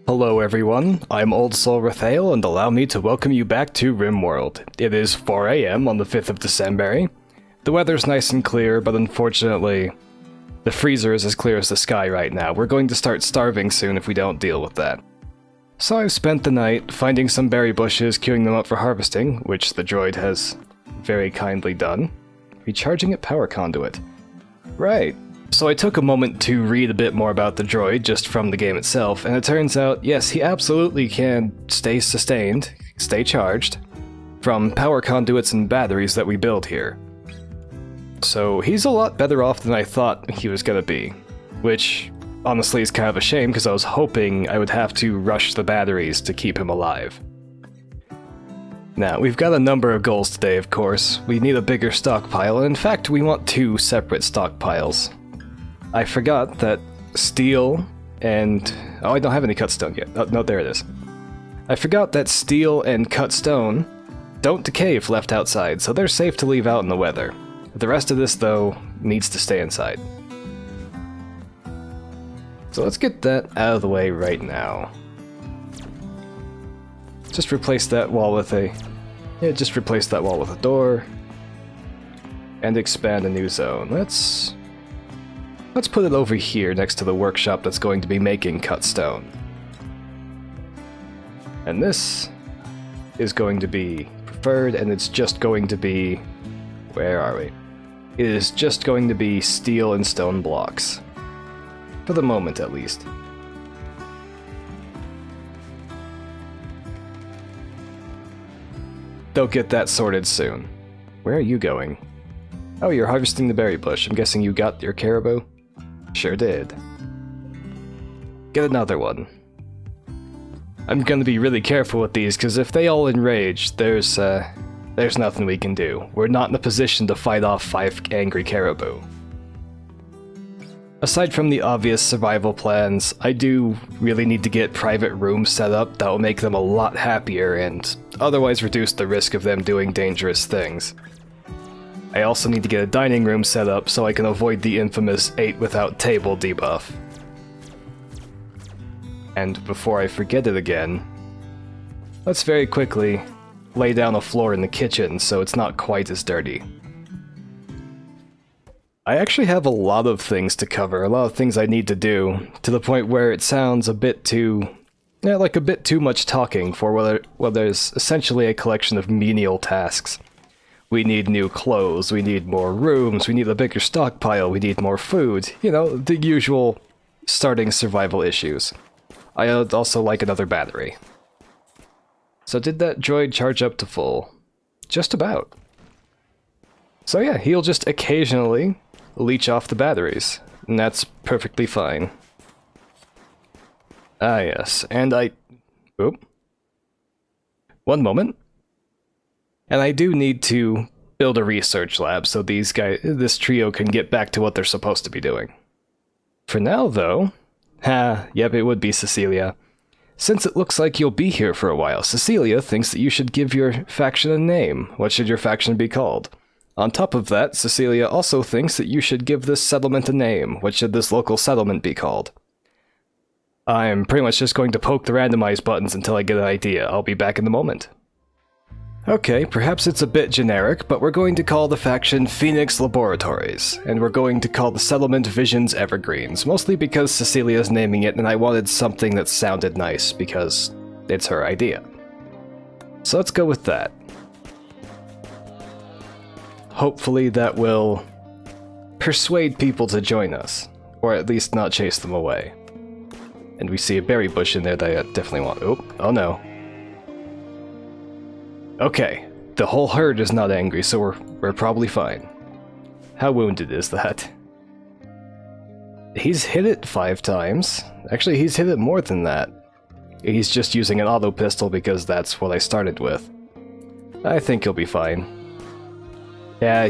Hello everyone, I'm Old Soul Rathael, and allow me to welcome you back to RimWorld. It is 4 AM on the 5th of December. The weather's nice and clear, but unfortunately, the freezer is as clear as the sky right now. We're going to start starving soon if we don't deal with that. So I've spent the night finding some berry bushes, queuing them up for harvesting, which the droid has very kindly done. Recharging at power conduit. Right. So I took a moment to read a bit more about the droid just from the game itself, and it turns out, yes, he absolutely can stay sustained, stay charged, from power conduits and batteries that we build here. So he's a lot better off than I thought he was gonna be, which honestly is kind of a shame because I was hoping I would have to rush the batteries to keep him alive. Now, we've got a number of goals today, of course. We need a bigger stockpile, and in fact, we want 2 separate stockpiles. I forgot that steel and... oh, I don't have any cut stone yet. Oh, no, there it is. I forgot that steel and cut stone don't decay if left outside, so they're safe to leave out in the weather. The rest of this, though, needs to stay inside. So let's get that out of the way right now. Just replace that wall with a... yeah, just replace that wall with a door. And expand a new zone. Let's put it over here next to the workshop that's going to be making cut stone. And this is going to be preferred, and it's just going to be... where are we? It is just going to be steel and stone blocks. For the moment, at least. They'll get that sorted soon. Where are you going? Oh, you're harvesting the berry bush. I'm guessing you got your caribou? Sure did. Get another one. I'm gonna be really careful with these, because if they all enrage, there's nothing we can do. We're not in a position to fight off 5 angry caribou. Aside from the obvious survival plans, I do really need to get private rooms set up that will make them a lot happier and otherwise reduce the risk of them doing dangerous things. I also need to get a dining room set up so I can avoid the infamous 8 without table debuff. And before I forget it again, let's very quickly lay down a floor in the kitchen so it's not quite as dirty. I actually have a lot of things to cover, a lot of things I need to do, to the point where it sounds a bit too... yeah, like a bit too much talking for what there's essentially a collection of menial tasks. We need new clothes, we need more rooms, we need a bigger stockpile, we need more food, you know, the usual starting survival issues. I'd also like another battery. So did that droid charge up to full? Just about. So yeah, he'll just occasionally leech off the batteries, and that's perfectly fine. Ah yes, and oop. One moment. And I do need to build a research lab so this trio can get back to what they're supposed to be doing. For now though, yep, it would be Cecilia. Since it looks like you'll be here for a while, Cecilia thinks that you should give your faction a name. What should your faction be called? On top of that, Cecilia also thinks that you should give this settlement a name. What should this local settlement be called? I'm pretty much just going to poke the randomize buttons until I get an idea. I'll be back in a moment. Okay, perhaps it's a bit generic, but we're going to call the faction Phoenix Laboratories, and we're going to call the settlement Visions Evergreens, mostly because Cecilia's naming it and I wanted something that sounded nice, because it's her idea. So let's go with that. Hopefully that will persuade people to join us, or at least not chase them away. And we see a berry bush in there that I definitely want. Oh no. Okay, the whole herd is not angry, so we're probably fine. How wounded is that? He's hit it 5 times. Actually, he's hit it more than that. He's just using an auto pistol because that's what I started with. I think he'll be fine. Yeah,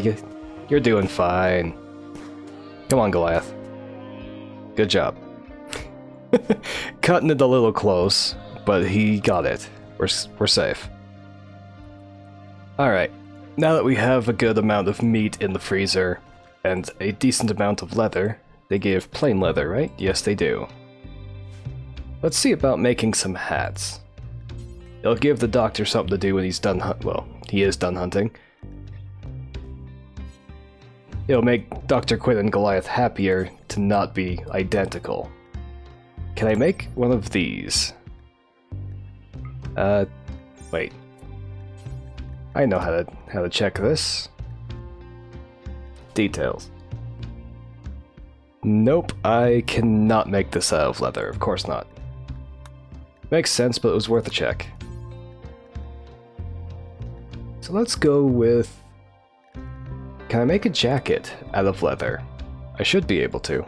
you're doing fine. Come on, Goliath. Good job. Cutting it a little close, but he got it. We're safe. Alright, now that we have a good amount of meat in the freezer, and a decent amount of leather, they give plain leather, right? Yes, they do. Let's see about making some hats. It'll give the doctor something to do when he's done well, he is done hunting. It'll make Dr. Quinn and Goliath happier to not be identical. Can I make one of these? Wait. I know how to check this. Details. Nope, I cannot make this out of leather, of course not. Makes sense, but it was worth a check. So let's go with... Can I make a jacket out of leather? I should be able to.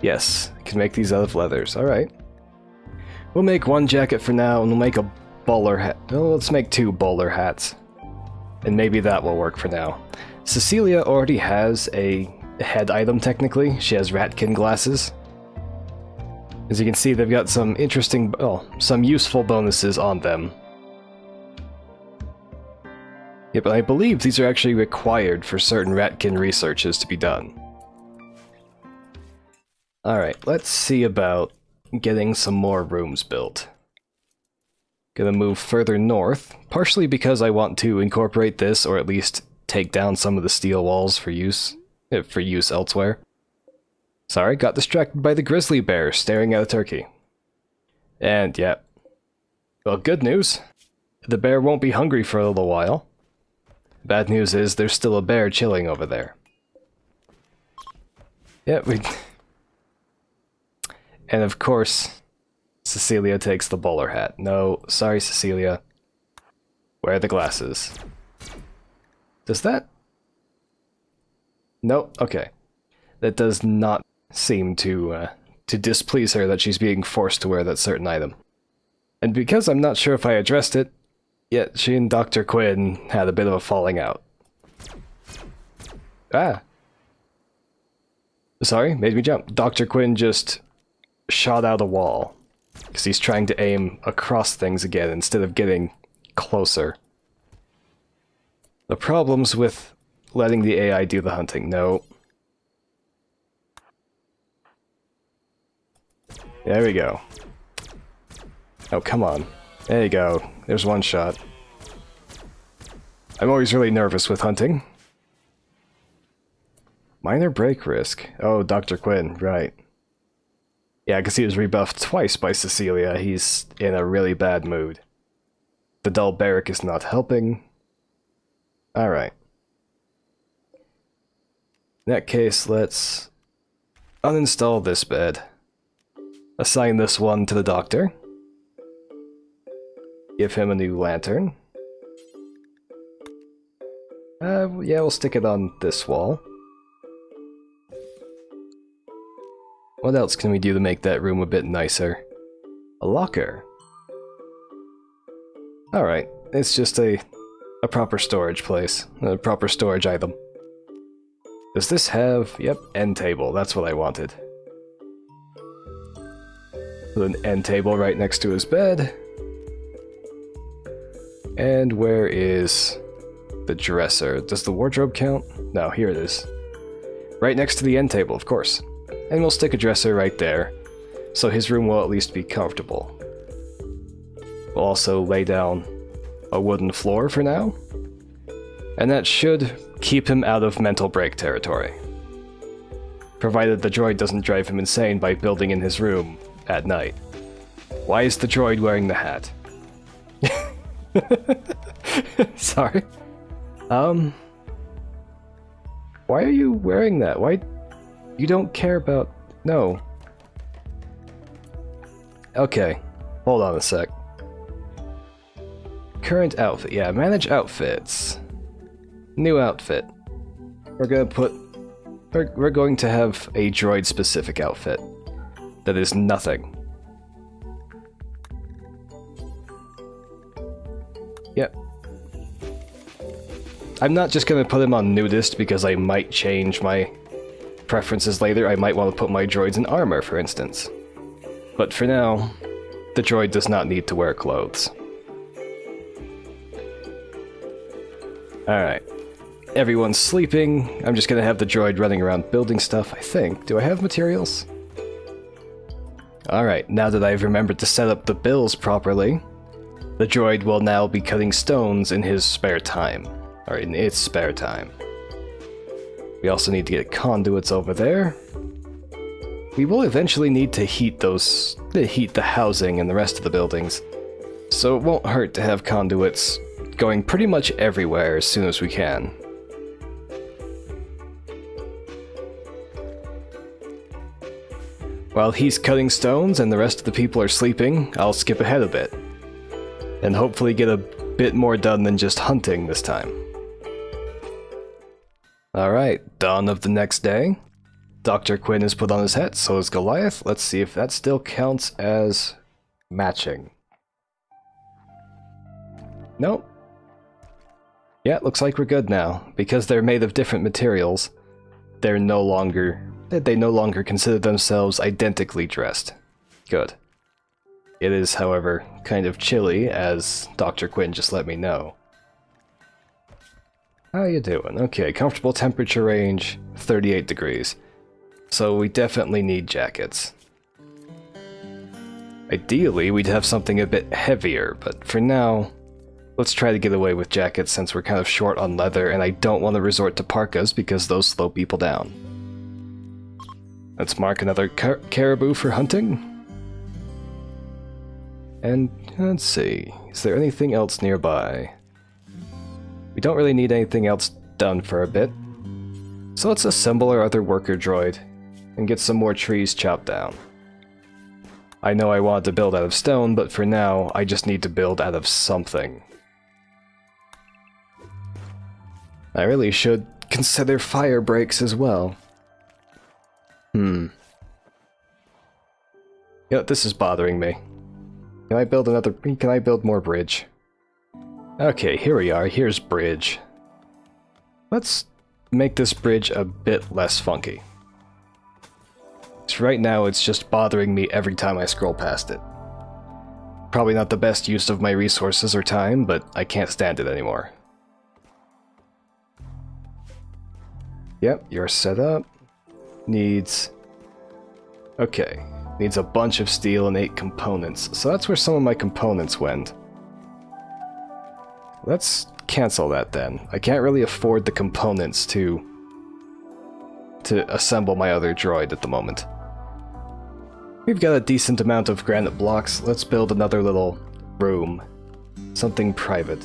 Yes, I can make these out of leathers, alright. We'll make one jacket for now, and we'll make a bowler hat. Oh, let's make 2 bowler hats. And maybe that will work for now. Cecilia already has a head item, technically. She has Ratkin glasses. As you can see, they've got some interesting, some useful bonuses on them. Yeah, but I believe these are actually required for certain Ratkin researches to be done. Alright, let's see about getting some more rooms built. Gonna move further north, partially because I want to incorporate this, or at least take down some of the steel walls for use elsewhere. Sorry, got distracted by the grizzly bear staring at a turkey. And yeah. Well, good news. The bear won't be hungry for a little while. Bad news is there's still a bear chilling over there. Yeah, And of course, Cecilia takes the bowler hat. No, sorry Cecilia. Wear the glasses. Does that... Nope, okay. That does not seem to displease her that she's being forced to wear that certain item. And because I'm not sure if I addressed it, yet she and Dr. Quinn had a bit of a falling out. Ah. Sorry, made me jump. Dr. Quinn just shot out a wall. Because he's trying to aim across things again instead of getting closer. The problems with letting the AI do the hunting. No. There we go. Oh, come on. There you go. There's one shot. I'm always really nervous with hunting. Minor break risk. Oh, Dr. Quinn, right. Yeah, because he was rebuffed twice by Cecilia. He's in a really bad mood. The dull barrack is not helping. Alright. In that case, let's uninstall this bed. Assign this one to the doctor. Give him a new lantern. Yeah, we'll stick it on this wall. What else can we do to make that room a bit nicer? A locker. Alright, it's just a proper storage place. A proper storage item. Does this have... Yep, end table. That's what I wanted. Put an end table right next to his bed. And where is the dresser? Does the wardrobe count? No, here it is. Right next to the end table, of course. And we'll stick a dresser right there, so his room will at least be comfortable. We'll also lay down a wooden floor for now, and that should keep him out of mental break territory. Provided the droid doesn't drive him insane by building in his room at night. Why is the droid wearing the hat? Sorry. Why are you wearing that? Why... You don't care about... No. Okay. Hold on a sec. Current outfit. Yeah, manage outfits. New outfit. We're going to have a droid-specific outfit. That is nothing. Yep. I'm not just gonna put him on nudist because I might change my preferences later. I might want to put my droids in armor, for instance. But for now, the droid does not need to wear clothes. Alright. Everyone's sleeping. I'm just gonna have the droid running around building stuff, I think. Do I have materials? Alright, now that I've remembered to set up the bills properly, the droid will now be cutting stones in his spare time. Or in its spare time. We also need to get conduits over there. We will eventually need to heat the housing and the rest of the buildings. So it won't hurt to have conduits going pretty much everywhere as soon as we can. While he's cutting stones and the rest of the people are sleeping, I'll skip ahead a bit. And hopefully get a bit more done than just hunting this time. Alright, dawn of the next day. Dr. Quinn is put on his hat, so is Goliath. Let's see if that still counts as matching. Nope. Yeah, looks like we're good now. Because they're made of different materials, they no longer consider themselves identically dressed. Good. It is, however, kind of chilly, as Dr. Quinn just let me know. How you doing? Okay, comfortable temperature range, 38 degrees. So we definitely need jackets. Ideally, we'd have something a bit heavier, but for now, let's try to get away with jackets since we're kind of short on leather, and I don't want to resort to parkas because those slow people down. Let's mark another caribou for hunting. And let's see, is there anything else nearby? We don't really need anything else done for a bit. So let's assemble our other worker droid and get some more trees chopped down. I know I wanted to build out of stone, but for now, I just need to build out of something. I really should consider fire breaks as well. Yeah, this is bothering me. Can I build more bridge? Okay, here we are. Here's bridge. Let's make this bridge a bit less funky. So right now it's just bothering me every time I scroll past it. Probably not the best use of my resources or time, but I can't stand it anymore. Yep, you're set up. Needs... Okay. Needs a bunch of steel and 8 components. So that's where some of my components went. Let's cancel that then. I can't really afford the components to assemble my other droid at the moment. We've got a decent amount of granite blocks. Let's build another little room. Something private.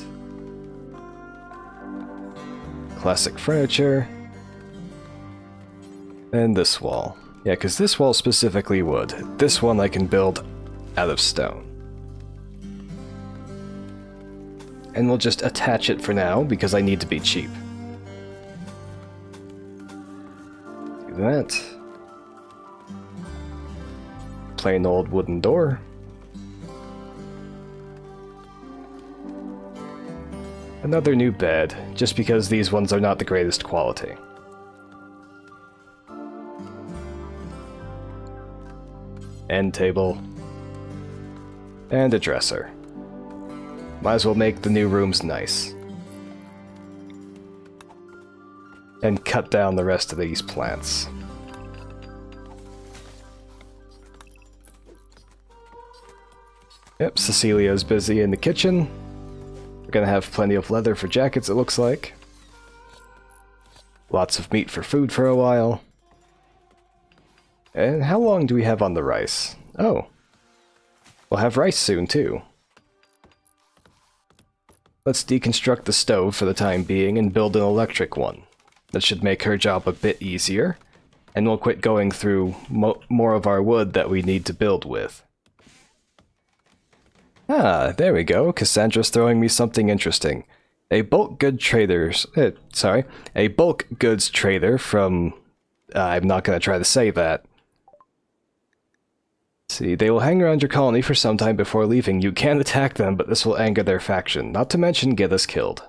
Classic furniture. And this wall. Yeah, because this wall specifically wood. This one I can build out of stone. And we'll just attach it for now, because I need to be cheap. Do that. Plain old wooden door. Another new bed, just because these ones are not the greatest quality. End table. And a dresser. Might as well make the new rooms nice. And cut down the rest of these plants. Yep, Cecilia's busy in the kitchen. We're gonna have plenty of leather for jackets, it looks like. Lots of meat for food for a while. And how long do we have on the rice? Oh. We'll have rice soon, too. Let's deconstruct the stove for the time being and build an electric one. That should make her job a bit easier, and we'll quit going through more of our wood that we need to build with. Ah, there we go. Cassandra's throwing me something interesting. A bulk goods trader from... I'm not going to try to say that. See, they will hang around your colony for some time before leaving. You can attack them, but this will anger their faction, not to mention get us killed.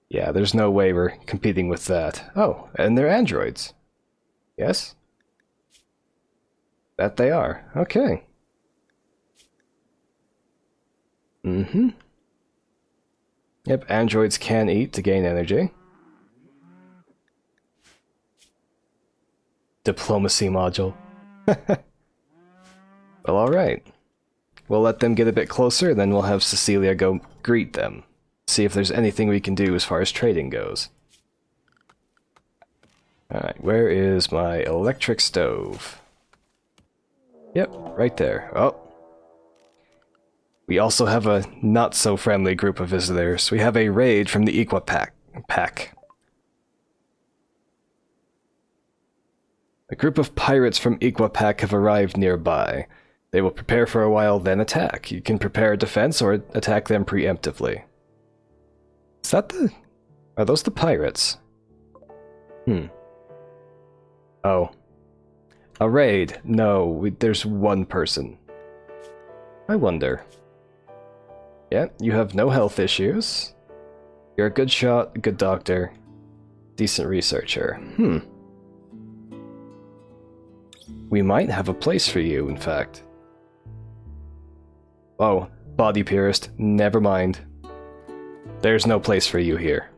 Yeah, there's no way we're competing with that. Oh, and they're androids. Yes? That they are. Okay. Mm-hmm. Yep, androids can eat to gain energy. Diplomacy module. Well, alright. We'll let them get a bit closer, then we'll have Cecilia go greet them. See if there's anything we can do as far as trading goes. Alright, where is my electric stove? Yep, right there. Oh. We also have a not-so-friendly group of visitors. We have a raid from the pack. A group of pirates from Pack have arrived nearby. They will prepare for a while, then attack. You can prepare a defense or attack them preemptively. Is that the... Are those the pirates? Oh. A raid? No, there's one person. I wonder. Yeah, you have no health issues. You're a good shot, a good doctor, decent researcher. We might have a place for you, in fact. Oh, body pierced. Never mind. There's no place for you here.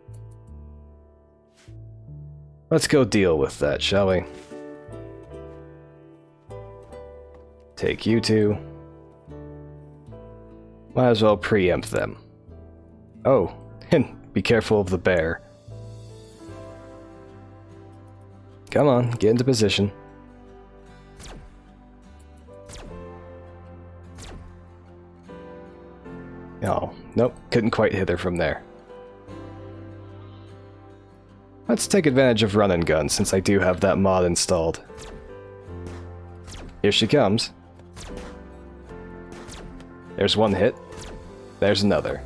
Let's go deal with that, shall we? Take you two. Might as well preempt them. Oh, and be careful of the bear. Come on, get into position. Oh, nope, couldn't quite hit her from there. Let's take advantage of RunAndGun, since I do have that mod installed. Here she comes. There's one hit. There's another.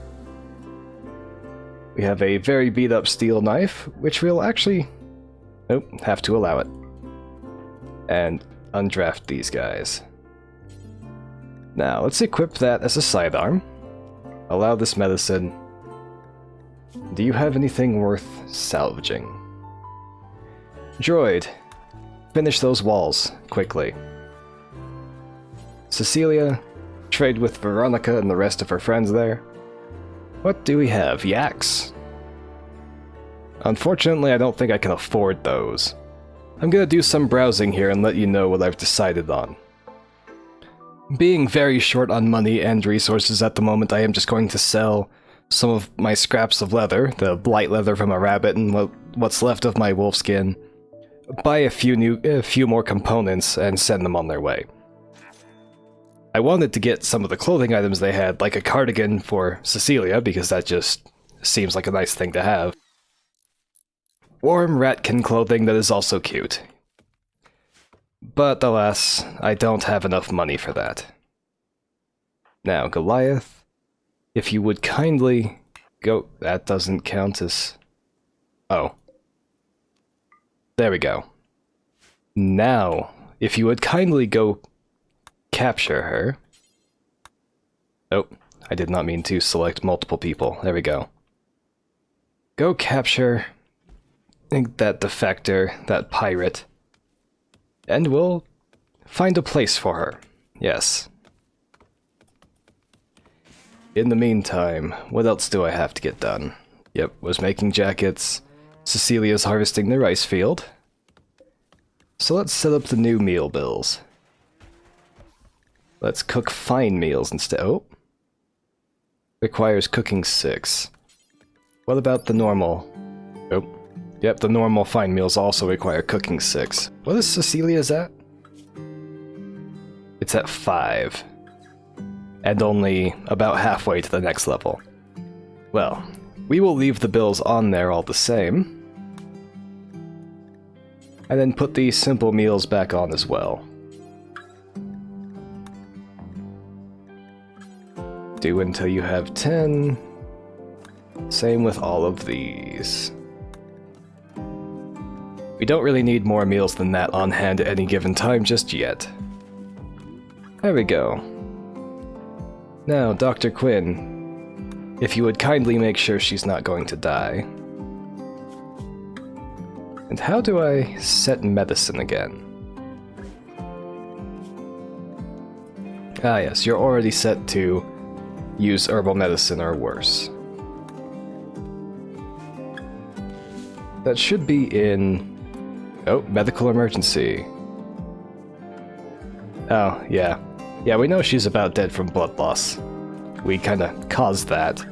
We have a very beat-up steel knife, which we'll actually... Nope, have to allow it. And undraft these guys. Now, let's equip that as a sidearm. Allow this medicine. Do you have anything worth salvaging? Droid, finish those walls, quickly. Cecilia, trade with Veronica and the rest of her friends there. What do we have? Yaks. Unfortunately, I don't think I can afford those. I'm gonna do some browsing here and let you know what I've decided on. Being very short on money and resources at the moment, I am just going to sell some of my scraps of leather, the blight leather from a rabbit and what's left of my wolf skin, buy a few more components and send them on their way. I wanted to get some of the clothing items they had, like a cardigan for Cecilia, because that just seems like a nice thing to have. Warm ratkin clothing that is also cute. But alas, I don't have enough money for that. Now, Goliath, if you would kindly go... That doesn't count as... Oh. There we go. Now, if you would kindly go capture her... Oh, I did not mean to select multiple people. There we go. Go capture that defector, that pirate. And we'll find a place for her. Yes. In the meantime, what else do I have to get done? Yep, was making jackets. Cecilia's harvesting the rice field. So let's set up the new meal bills. Let's cook fine meals instead. Oh. Requires cooking 6. What about the normal? Oh. Yep, the normal fine meals also require cooking 6. What is Cecilia's at? It's at 5. And only about halfway to the next level. Well, we will leave the bills on there all the same. And then put the simple meals back on as well. Do until you have 10. Same with all of these. We don't really need more meals than that on hand at any given time just yet. There we go. Now, Dr. Quinn, if you would kindly make sure she's not going to die. And how do I set medicine again? Ah yes, you're already set to use herbal medicine or worse. That should be in... Oh, medical emergency. Oh, yeah. Yeah, we know she's about dead from blood loss. We kinda caused that.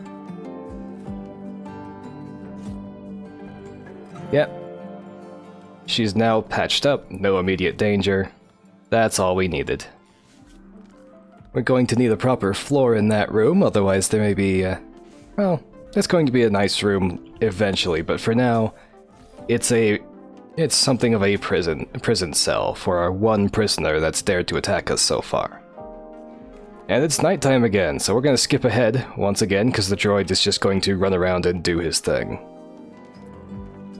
Yep. She's now patched up, no immediate danger. That's all we needed. We're going to need a proper floor in that room, otherwise there may be, well, it's going to be a nice room eventually, but for now, it's something of a prison cell for our one prisoner that's dared to attack us so far. And it's nighttime again, so we're gonna skip ahead once again, because the droid is just going to run around and do his thing.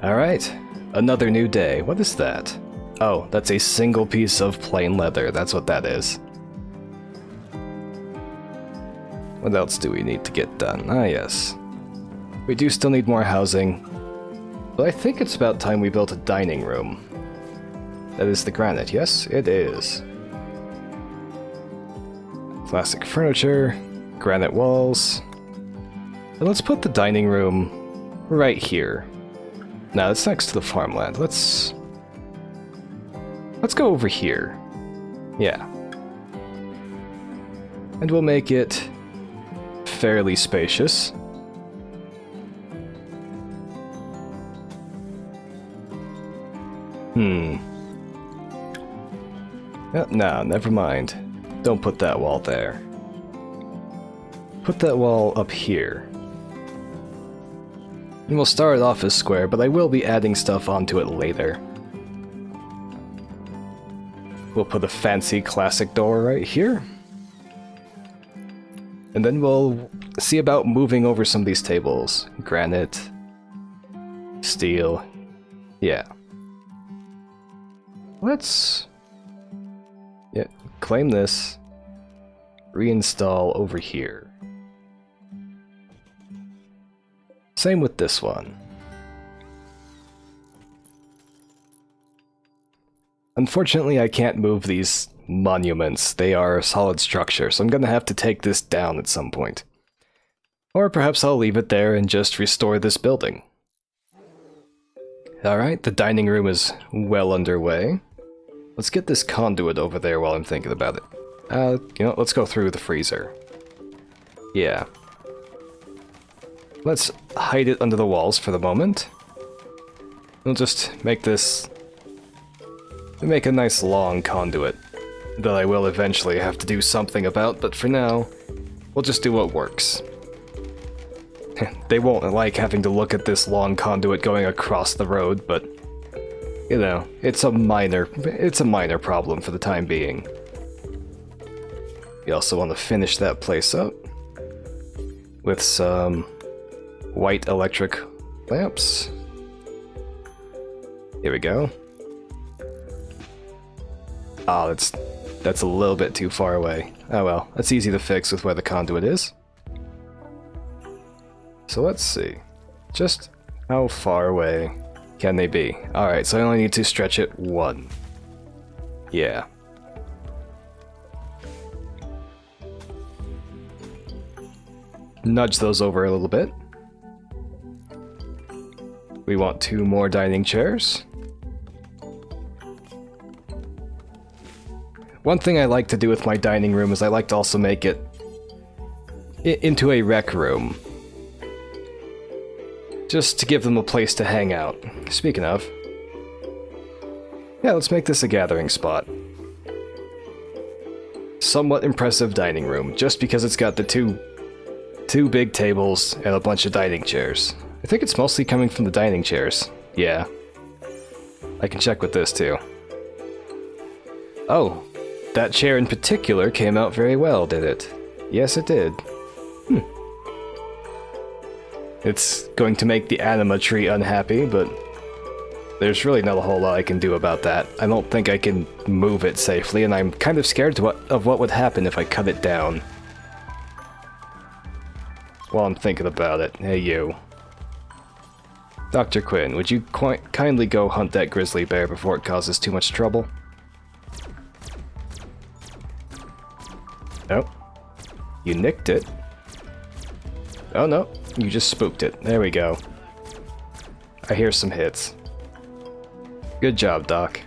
Alright, another new day. What is that? Oh, that's a single piece of plain leather, that's what that is. What else do we need to get done? Ah, yes. We do still need more housing, but I think it's about time we built a dining room. That is the granite, yes? It is. Classic furniture, granite walls. And let's put the dining room right here. Now, that's next to the farmland. Let's go over here. Yeah. And we'll make it fairly spacious. No, never mind. Don't put that wall there. Put that wall up here. And we'll start it off as square, but I will be adding stuff onto it later. We'll put a fancy classic door right here. And then we'll see about moving over some of these tables. Granite. Steel. Yeah. Let's... yeah, claim this. Reinstall over here. Same with this one. Unfortunately, I can't move these monuments. They are a solid structure, so I'm gonna have to take this down at some point. Or perhaps I'll leave it there and just restore this building. Alright, the dining room is well underway. Let's get this conduit over there while I'm thinking about it. You know, let's go through the freezer. Yeah. Let's hide it under the walls for the moment. We'll just make this... make a nice long conduit that I will eventually have to do something about, but for now, we'll just do what works. They won't like having to look at this long conduit going across the road, but... you know, it's a minor problem for the time being. We also want to finish that place up with some white electric lamps. Here we go. Ah, that's a little bit too far away. Oh well, that's easy to fix with where the conduit is. So let's see. Just how far away can they be? Alright, so I only need to stretch it 1. Yeah. Nudge those over a little bit. We want 2 more dining chairs. One thing I like to do with my dining room is I like to also make it into a rec room. Just to give them a place to hang out. Speaking of... yeah, let's make this a gathering spot. Somewhat impressive dining room, just because it's got the two big tables and a bunch of dining chairs. I think it's mostly coming from the dining chairs. Yeah. I can check with this too. Oh, that chair in particular came out very well, did it? Yes, it did. It's going to make the anima tree unhappy, but there's really not a whole lot I can do about that. I don't think I can move it safely, and I'm kind of scared of what would happen if I cut it down. While I'm thinking about it, hey you. Dr. Quinn, would you kindly go hunt that grizzly bear before it causes too much trouble? Nope. You nicked it. Oh no, you just spooked it. There we go. I hear some hits. Good job, Doc.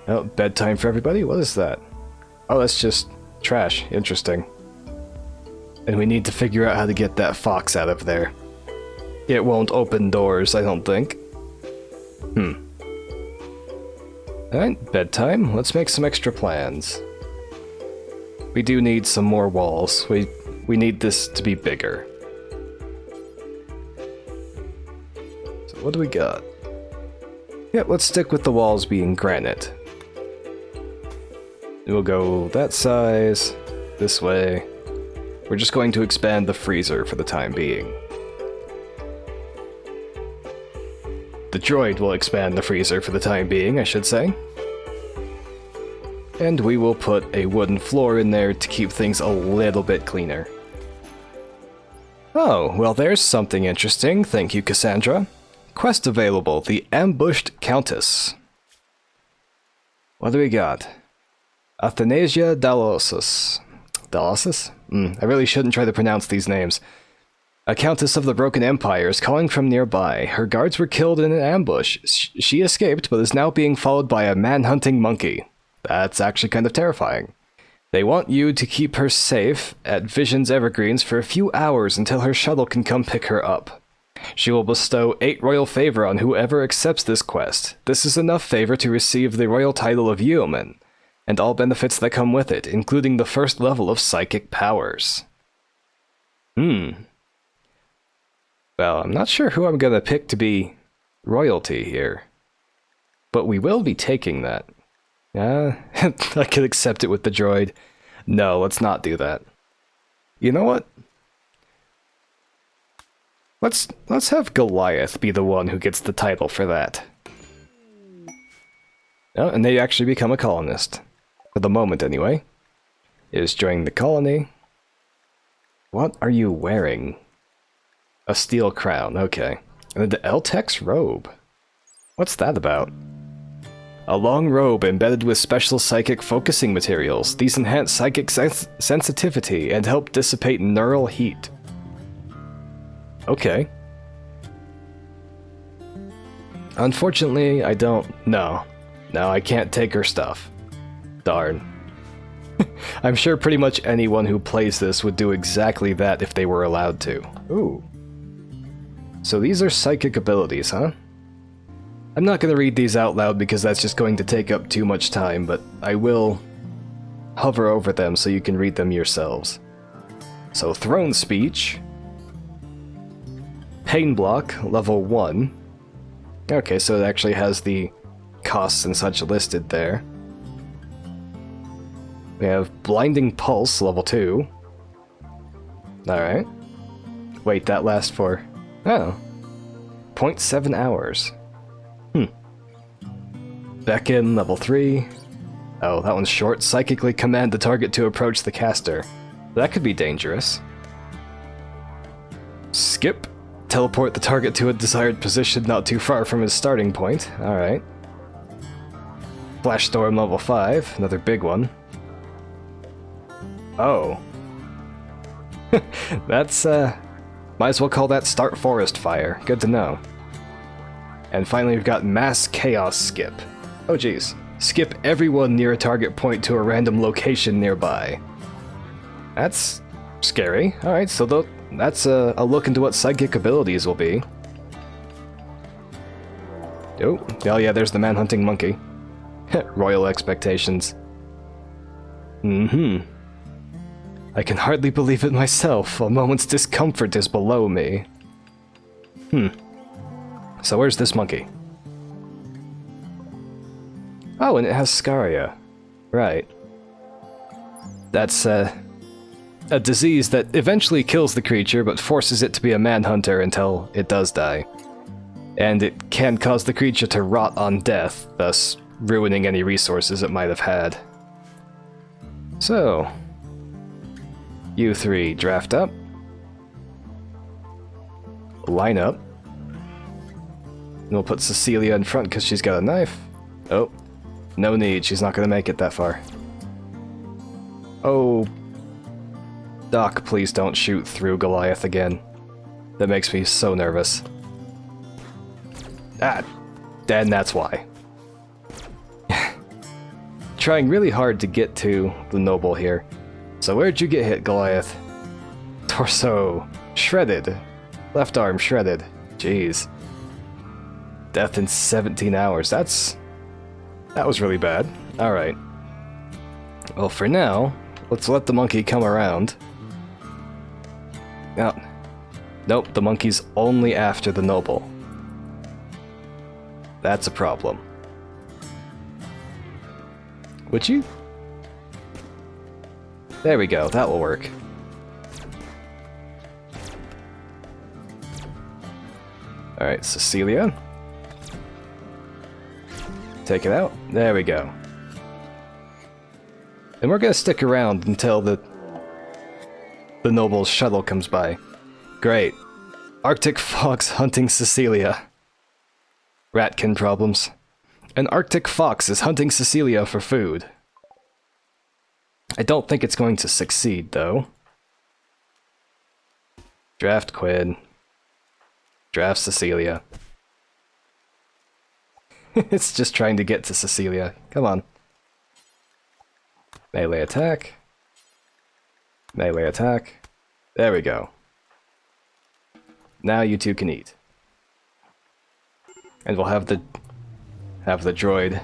Oh, bedtime for everybody? What is that? Oh, that's just trash. Interesting. And we need to figure out how to get that fox out of there. It won't open doors, I don't think. Alright, bedtime. Let's make some extra plans. We do need some more walls. We need this to be bigger. So what do we got? Yeah, let's stick with the walls being granite. We'll go that size, this way. We're just going to expand the freezer for the time being. The droid will expand the freezer for the time being, I should say. And we will put a wooden floor in there to keep things a little bit cleaner. Oh, well there's something interesting, thank you Cassandra. Quest available, the Ambushed Countess. What do we got? Athanasia Dalosus. Dalosus? I really shouldn't try to pronounce these names. A countess of the Broken Empire is calling from nearby. Her guards were killed in an ambush. She escaped, but is now being followed by a man-hunting monkey. That's actually kind of terrifying. They want you to keep her safe at Vision's Evergreens for a few hours until her shuttle can come pick her up. She will bestow 8 royal favor on whoever accepts this quest. This is enough favor to receive the royal title of yeoman, and all benefits that come with it, including the first level of psychic powers. Well, I'm not sure who I'm gonna pick to be royalty here. But we will be taking that. I could accept it with the droid. No, let's not do that. You know what? Let's have Goliath be the one who gets the title for that. Oh, and they actually become a colonist. For the moment, anyway. Is joining the colony. What are you wearing? A steel crown, okay. And then the Eltex robe. What's that about? A long robe embedded with special psychic focusing materials. These enhance psychic sensitivity and help dissipate neural heat. Okay. Unfortunately, I don't... No, I can't take her stuff. Darn. I'm sure pretty much anyone who plays this would do exactly that if they were allowed to. Ooh. So these are psychic abilities, huh? I'm not going to read these out loud because that's just going to take up too much time, but I will hover over them so you can read them yourselves. So Throne Speech. Pain Block, level 1. Okay, so it actually has the costs and such listed there. We have Blinding Pulse, level 2. Alright. Wait, that lasts for... Oh. 0.7 hours. Beckon, level 3. Oh, that one's short. Psychically command the target to approach the caster. That could be dangerous. Skip. Teleport the target to a desired position not too far from his starting point. Alright. Flash Storm, level 5. Another big one. Oh. That's, might as well call that Start Forest Fire. Good to know. And finally we've got Mass Chaos Skip. Oh geez. Skip everyone near a target point to a random location nearby. That's scary. Alright, so that's a look into what psychic abilities will be. Oh yeah, there's the man-hunting monkey. Royal expectations. I can hardly believe it myself. A moment's discomfort is below me. So where's this monkey? Oh, and it has Scaria. Right. That's, a disease that eventually kills the creature, but forces it to be a manhunter until it does die. And it can cause the creature to rot on death, thus ruining any resources it might have had. So... You 3 draft up. Line up. And we'll put Cecilia in front because she's got a knife. Oh. No need, she's not going to make it that far. Oh. Doc, please don't shoot through Goliath again. That makes me so nervous. And that's why. trying really hard to get to the noble here. So where'd you get hit, Goliath? Torso shredded. Left arm shredded. Jeez. Death in 17 hours. That was really bad. Alright. Well, for now, let's let the monkey come around. Oh. Nope, the monkey's only after the noble. That's a problem. Would you? There we go, that will work. Alright, Cecilia. Take it out. There we go. And we're gonna stick around until the noble's shuttle comes by. Great. Arctic fox hunting Cecilia. Ratkin problems. An Arctic fox is hunting Cecilia for food. I don't think it's going to succeed, though. Draft Quinn. Draft Cecilia. It's just trying to get to Cecilia. Come on. Melee attack. Melee attack. There we go. Now you two can eat. And we'll have the droid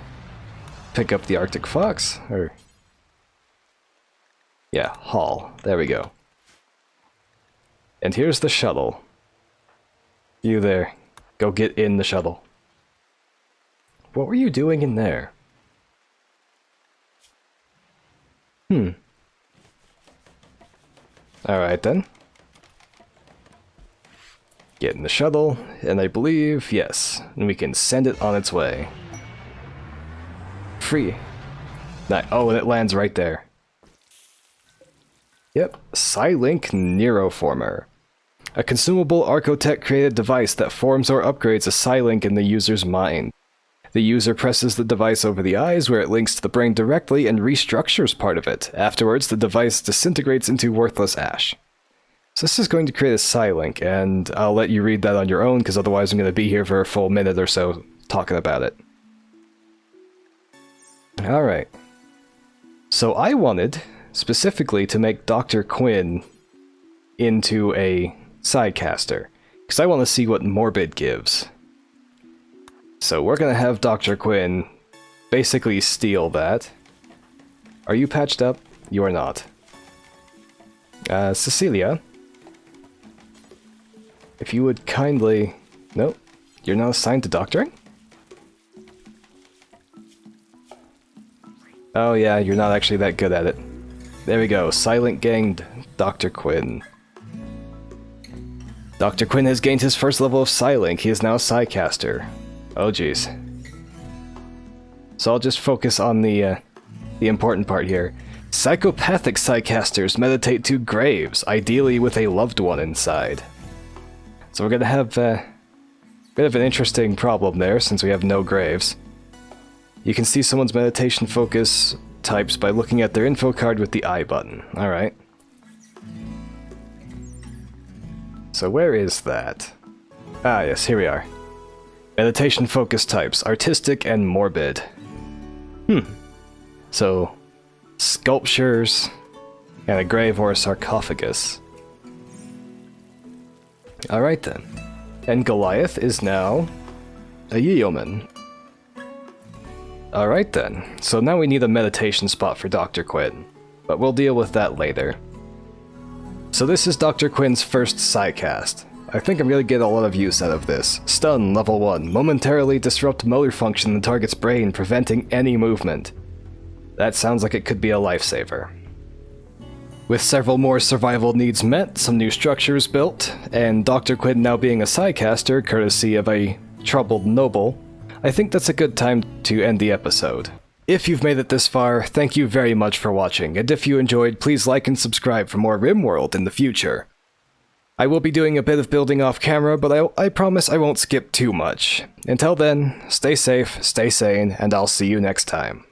pick up the Arctic fox, or yeah, haul. There we go. And here's the shuttle. You there. Go get in the shuttle. What were you doing in there? Alright then. Get in the shuttle, and I believe, yes, and we can send it on its way. Free. Oh, and it lands right there. Yep, Psylink Neuroformer. A consumable Archotech-created device that forms or upgrades a Psylink in the user's mind. The user presses the device over the eyes, where it links to the brain directly and restructures part of it. Afterwards, the device disintegrates into worthless ash. So this is going to create a Psylink, and I'll let you read that on your own, because otherwise I'm going to be here for a full minute or so talking about it. Alright. So I wanted, specifically, to make Dr. Quinn into a Psycaster, because I want to see what Morbid gives. So we're going to have Dr. Quinn basically steal that. Are you patched up? You are not. Cecilia, if you would kindly... Nope, you're not assigned to doctoring? Oh yeah, you're not actually that good at it. There we go, Silent Ganged Dr. Quinn. Dr. Quinn has gained his first level of Psylink. He is now a Psycaster. Oh jeez. So I'll just focus on the important part here. Psychopathic Psycasters meditate to graves, ideally with a loved one inside. So we're gonna have a bit of an interesting problem there, since we have no graves. You can see someone's meditation focus types by looking at their info card with the I button. Alright. So where is that? Ah yes, here we are. Meditation focus types, artistic and morbid. So, sculptures, and a grave or a sarcophagus. Alright then. And Goliath is now a yeoman. Alright then, so now we need a meditation spot for Dr. Quinn, but we'll deal with that later. So this is Dr. Quinn's first Psycast. I think I'm gonna get a lot of use out of this. Stun, level 1. Momentarily disrupt motor function in the target's brain, preventing any movement. That sounds like it could be a lifesaver. With several more survival needs met, some new structures built, and Dr. Quinn now being a Psycaster, courtesy of a troubled noble, I think that's a good time to end the episode. If you've made it this far, thank you very much for watching, and if you enjoyed, please like and subscribe for more RimWorld in the future. I will be doing a bit of building off camera, but I promise I won't skip too much. Until then, stay safe, stay sane, and I'll see you next time.